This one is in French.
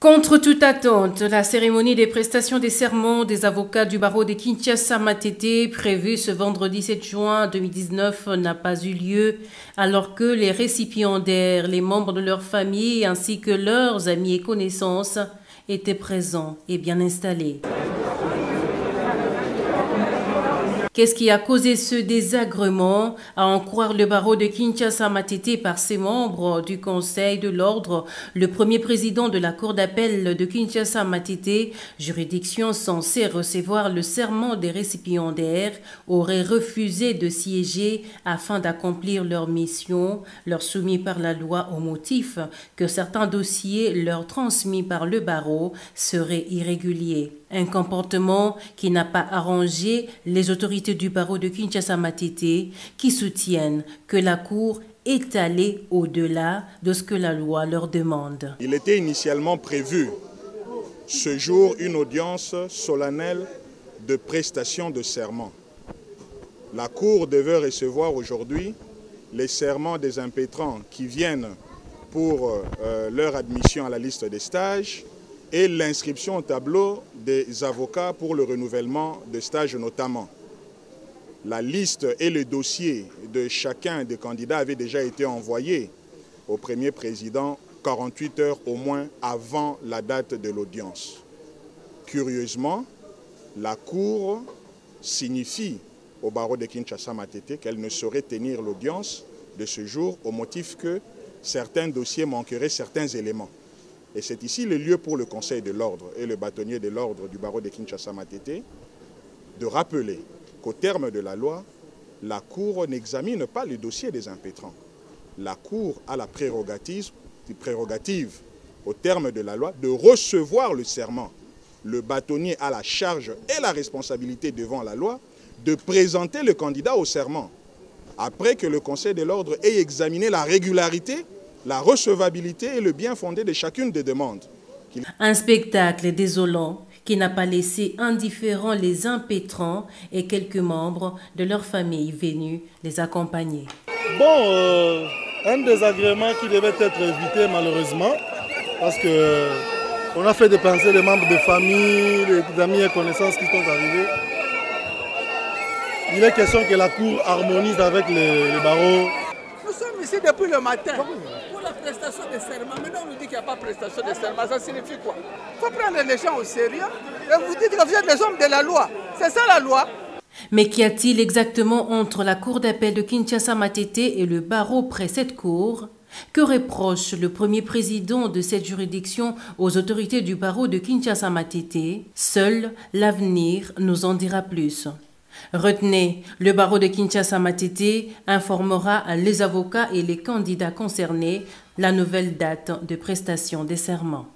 Contre toute attente, la cérémonie des prestations des serments des avocats du barreau de Kinshasa-Matete, prévue ce vendredi 7 juin 2019, n'a pas eu lieu, alors que les récipiendaires, les membres de leur famille ainsi que leurs amis et connaissances étaient présents et bien installés. Qu'est-ce qui a causé ce désagrément? À en croire le barreau de Kinshasa-Matete par ses membres du Conseil de l'Ordre, le premier président de la Cour d'appel de Kinshasa-Matete, juridiction censée recevoir le serment des récipiendaires, aurait refusé de siéger afin d'accomplir leur mission, leur soumis par la loi au motif que certains dossiers leur transmis par le barreau seraient irréguliers. Un comportement qui n'a pas arrangé les autorités du barreau de Kinshasa-Matete qui soutiennent que la Cour est allée au-delà de ce que la loi leur demande. Il était initialement prévu ce jour une audience solennelle de prestation de serment. La Cour devait recevoir aujourd'hui les serments des impétrants qui viennent pour leur admission à la liste des stages et l'inscription au tableau des avocats pour le renouvellement de stages notamment. La liste et le dossier de chacun des candidats avaient déjà été envoyés au premier président 48 heures au moins avant la date de l'audience. Curieusement, la Cour signifie au barreau de Kinshasa-Matete qu'elle ne saurait tenir l'audience de ce jour au motif que certains dossiers manqueraient certains éléments. Et c'est ici le lieu pour le Conseil de l'Ordre et le bâtonnier de l'Ordre du barreau de Kinshasa-Matete de rappeler qu'au terme de la loi, la Cour n'examine pas le dossier des impétrants. La Cour a la prérogative, au terme de la loi, de recevoir le serment. Le bâtonnier a la charge et la responsabilité devant la loi de présenter le candidat au serment. Après que le Conseil de l'Ordre ait examiné la régularité, la recevabilité et le bien fondé de chacune des demandes. Un spectacle désolant qui n'a pas laissé indifférents les impétrants et quelques membres de leur famille venus les accompagner. Bon, un désagrément qui devait être évité malheureusement, parce qu'on a fait dépenser les membres de famille, les amis et connaissances qui sont arrivés. Il est question que la Cour harmonise avec les barreaux. Nous sommes ici depuis le matin pour la prestation de serment. Maintenant, on nous dit qu'il n'y a pas de prestation de serment. Ça signifie quoi? Il faut prendre les gens au sérieux. Et vous dites que vous êtes les hommes de la loi. C'est ça la loi. Mais qu'y a-t-il exactement entre la Cour d'appel de Kinshasa-Matete et le barreau près cette cour? Que reproche le premier président de cette juridiction aux autorités du barreau de Kinshasa-Matete? Seul l'avenir nous en dira plus. Retenez, le barreau de Kinshasa-Matete informera les avocats et les candidats concernés la nouvelle date de prestation des serments.